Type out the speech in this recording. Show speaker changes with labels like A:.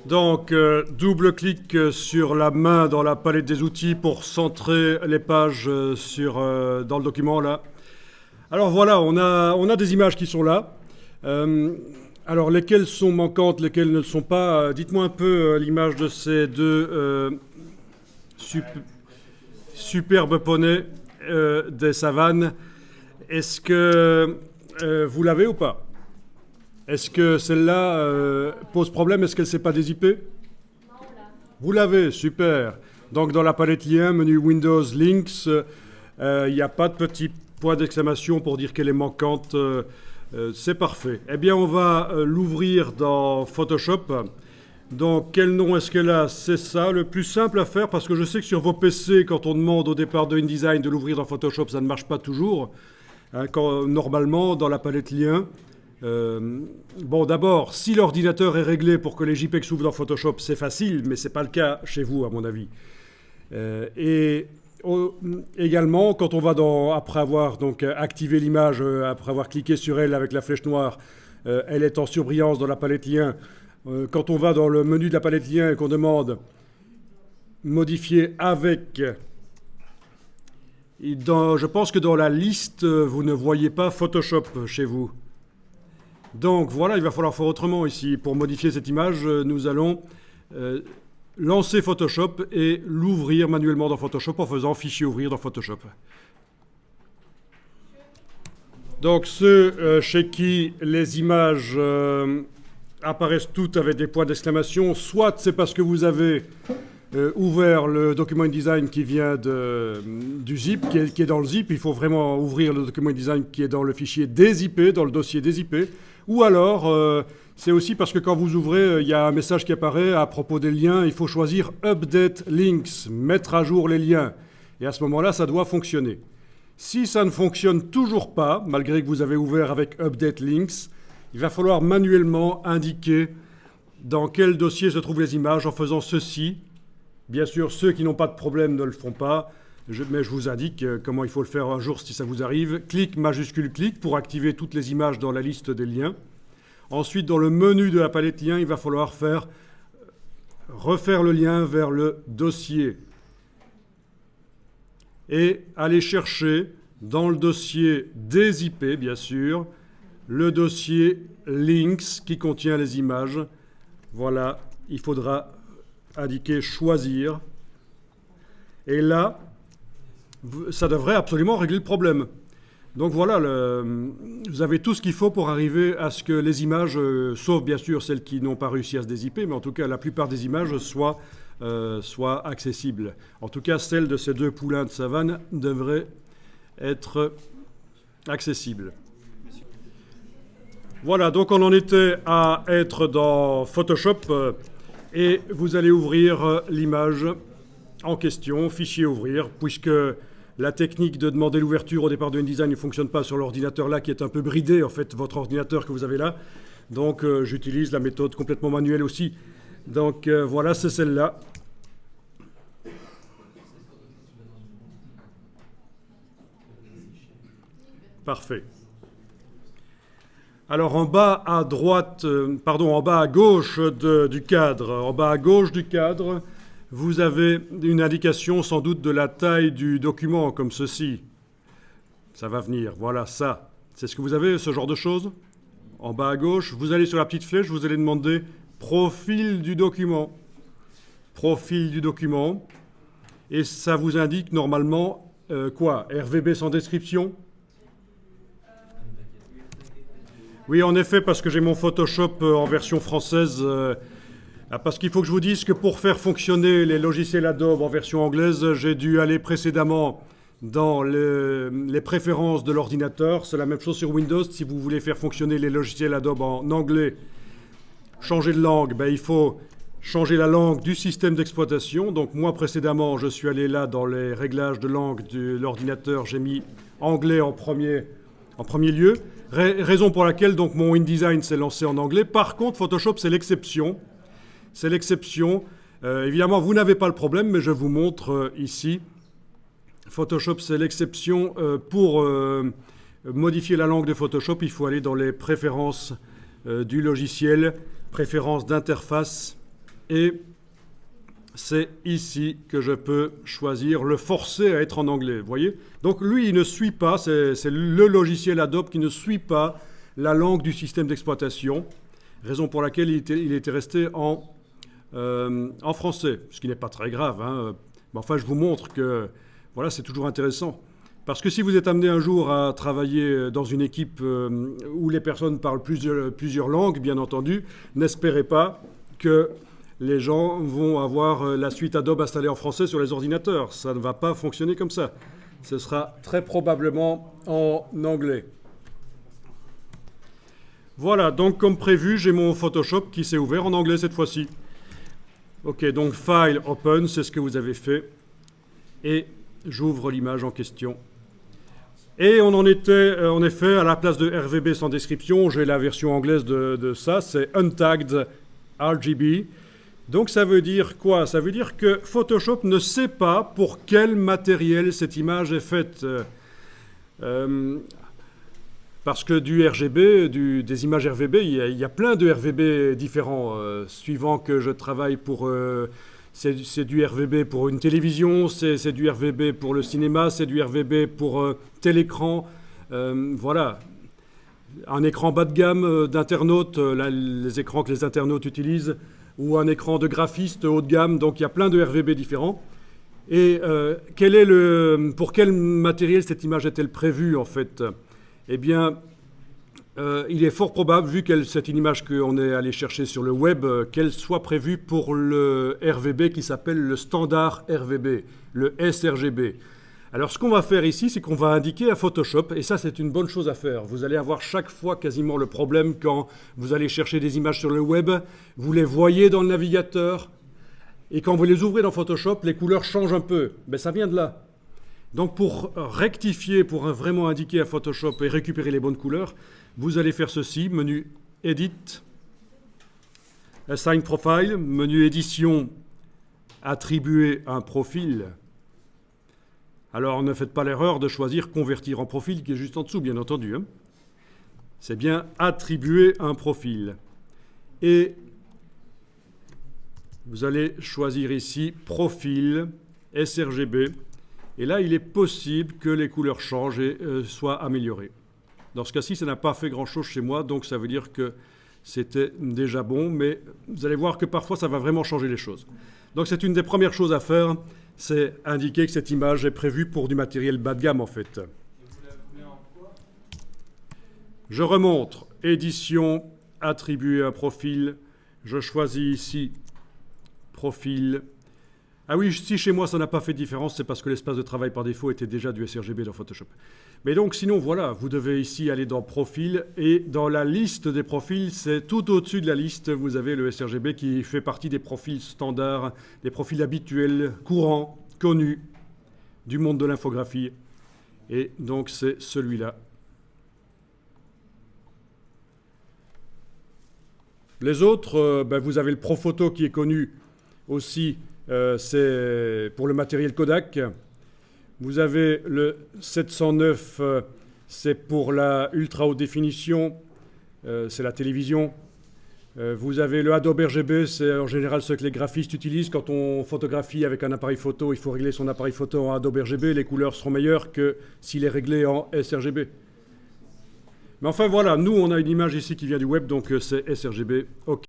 A: Donc, double-clic sur la main dans la palette des outils pour centrer les pages dans le document, là. Alors voilà, on a des images qui sont là. Alors, lesquelles sont manquantes, lesquelles ne le sont pas? Dites-moi un peu l'image de ces deux superbes poneys des savanes. Est-ce que vous l'avez ou pas? Est-ce que celle-là pose problème? Est-ce qu'elle ne s'est pas dézippée?
B: Non, on l'a.
A: Vous l'avez, super. Donc dans la palette lien, menu Windows Links, il n'y a pas de petit point d'exclamation pour dire qu'elle est manquante. C'est parfait. Eh bien, on va l'ouvrir dans Photoshop. Donc, quel nom est-ce qu'elle a? C'est ça, le plus simple à faire, parce que je sais que sur vos PC, quand on demande au départ de InDesign de l'ouvrir dans Photoshop, ça ne marche pas toujours. Hein, normalement, dans la palette lien, bon, d'abord, si l'ordinateur est réglé pour que les JPEG s'ouvrent dans Photoshop, c'est facile, mais ce n'est pas le cas chez vous, à mon avis. Également, quand on va après avoir donc activé l'image, après avoir cliqué sur elle avec la flèche noire, elle est en surbrillance dans la palette lien. Quand on va dans le menu de la palette lien et qu'on demande modifier avec, je pense que dans la liste, vous ne voyez pas Photoshop chez vous. Donc voilà, il va falloir faire autrement ici. Pour modifier cette image, nous allons lancer Photoshop et l'ouvrir manuellement dans Photoshop en faisant Fichier ouvrir dans Photoshop. Donc ceux chez qui les images apparaissent toutes avec des points d'exclamation, soit c'est parce que vous avez ouvert le document InDesign qui vient du zip, qui est dans le zip. Il faut vraiment ouvrir le document InDesign qui est dans le fichier DZIP, dans le dossier DZIP. Ou alors, c'est aussi parce que quand vous ouvrez, il y a un message qui apparaît à propos des liens. Il faut choisir Update Links, mettre à jour les liens. Et à ce moment-là, ça doit fonctionner. Si ça ne fonctionne toujours pas, malgré que vous avez ouvert avec Update Links, il va falloir manuellement indiquer dans quel dossier se trouvent les images en faisant ceci. Bien sûr, ceux qui n'ont pas de problème ne le font pas, mais je vous indique comment il faut le faire un jour si ça vous arrive. Clic, majuscule, clic pour activer toutes les images dans la liste des liens. Ensuite, dans le menu de la palette lien, il va falloir refaire le lien vers le dossier et aller chercher dans le dossier des IP, bien sûr, le dossier Links qui contient les images. Voilà, il faudra indiquer choisir. Et là, ça devrait absolument régler le problème. Donc voilà, vous avez tout ce qu'il faut pour arriver à ce que les images, sauf bien sûr celles qui n'ont pas réussi à se dézipper, mais en tout cas la plupart des images soient accessibles. En tout cas, celle de ces deux poulains de savane devrait être accessible. Voilà, donc on en était à être dans Photoshop et vous allez ouvrir l'image en question, fichier ouvrir, puisque la technique de demander l'ouverture au départ de InDesign ne fonctionne pas sur l'ordinateur là qui est un peu bridé, en fait, votre ordinateur que vous avez là. Donc j'utilise la méthode complètement manuelle aussi. Donc voilà, c'est celle-là. Parfait. Alors en bas à droite, en bas à gauche du cadre, en bas à gauche du cadre, vous avez une indication sans doute de la taille du document, comme ceci. Ça va venir, voilà ça. C'est ce que vous avez, ce genre de choses? En bas à gauche, vous allez sur la petite flèche, vous allez demander profil du document. Profil du document. Et ça vous indique normalement quoi? RVB sans description? Oui, en effet, parce que j'ai mon Photoshop en version française. Parce qu'il faut que je vous dise que pour faire fonctionner les logiciels Adobe en version anglaise, j'ai dû aller précédemment dans les préférences de l'ordinateur. C'est la même chose sur Windows. Si vous voulez faire fonctionner les logiciels Adobe en anglais, changer de langue, il faut changer la langue du système d'exploitation. Donc moi, précédemment, je suis allé là dans les réglages de langue de l'ordinateur. J'ai mis anglais en premier lieu. Raison pour laquelle donc mon InDesign s'est lancé en anglais. Par contre, Photoshop, c'est l'exception. C'est l'exception. Évidemment, vous n'avez pas le problème, mais je vous montre ici. Photoshop, c'est l'exception. Pour modifier la langue de Photoshop, il faut aller dans les préférences du logiciel, préférences d'interface. Et c'est ici que je peux choisir le forcer à être en anglais. Vous voyez? Donc lui, il ne suit pas, c'est le logiciel Adobe qui ne suit pas la langue du système d'exploitation, raison pour laquelle il était resté en français, ce qui n'est pas très grave, hein. Mais enfin, je vous montre que voilà, c'est toujours intéressant. Parce que si vous êtes amené un jour à travailler dans une équipe où les personnes parlent plusieurs langues, bien entendu, n'espérez pas que les gens vont avoir la suite Adobe installée en français sur les ordinateurs. Ça ne va pas fonctionner comme ça. Ce sera très probablement en anglais. Voilà, donc comme prévu, j'ai mon Photoshop qui s'est ouvert en anglais cette fois-ci. Ok, donc File, Open, c'est ce que vous avez fait. Et j'ouvre l'image en question. Et on en était, en effet, à la place de RVB sans description, j'ai la version anglaise de ça, c'est Untagged RGB. Donc ça veut dire quoi? Ça veut dire que Photoshop ne sait pas pour quel matériel cette image est faite. Parce que du RGB, des images RVB, il y a plein de RVB différents. Suivant que je travaille pour... c'est du RVB pour une télévision, c'est du RVB pour le cinéma, c'est du RVB pour tel écran. Voilà. Un écran bas de gamme d'internautes, les écrans que les internautes utilisent, ou un écran de graphiste haut de gamme, donc il y a plein de RVB différents. Et pour quel matériel cette image est-elle prévue, en fait? Eh bien, il est fort probable, vu que c'est une image qu'on est allé chercher sur le web, qu'elle soit prévue pour le RVB qui s'appelle le standard RVB, le sRGB. Alors, ce qu'on va faire ici, c'est qu'on va indiquer à Photoshop, et ça, c'est une bonne chose à faire. Vous allez avoir chaque fois quasiment le problème quand vous allez chercher des images sur le web, vous les voyez dans le navigateur, et quand vous les ouvrez dans Photoshop, les couleurs changent un peu. Ben, ça vient de là. Donc, pour rectifier, pour vraiment indiquer à Photoshop et récupérer les bonnes couleurs, vous allez faire ceci, menu Edit, Assign Profile, menu Édition, attribuer un profil. Alors, ne faites pas l'erreur de choisir Convertir en profil, qui est juste en dessous, bien entendu, hein. C'est bien attribuer un profil. Et vous allez choisir ici Profil, sRGB. Et là, il est possible que les couleurs changent et soient améliorées. Dans ce cas-ci, ça n'a pas fait grand-chose chez moi, donc ça veut dire que c'était déjà bon, mais vous allez voir que parfois, ça va vraiment changer les choses. Donc c'est une des premières choses à faire, c'est indiquer que cette image est prévue pour du matériel bas de gamme, en fait. Je remonte, édition, attribuer un profil, je choisis ici, profil. Ah oui, si chez moi ça n'a pas fait de différence, c'est parce que l'espace de travail par défaut était déjà du sRGB dans Photoshop. Mais donc sinon voilà, vous devez ici aller dans Profil, et dans la liste des profils, c'est tout au-dessus de la liste, vous avez le sRGB qui fait partie des profils standards, des profils habituels, courants, connus du monde de l'infographie. Et donc c'est celui-là. Les autres, vous avez le Profoto qui est connu aussi, c'est pour le matériel Kodak. Vous avez le 709, c'est pour la ultra haute définition, c'est la télévision. Vous avez le Adobe RGB, c'est en général ce que les graphistes utilisent. Quand on photographie avec un appareil photo, il faut régler son appareil photo en Adobe RGB. Les couleurs seront meilleures que s'il est réglé en sRGB. Mais enfin voilà, nous on a une image ici qui vient du web, donc c'est sRGB. OK.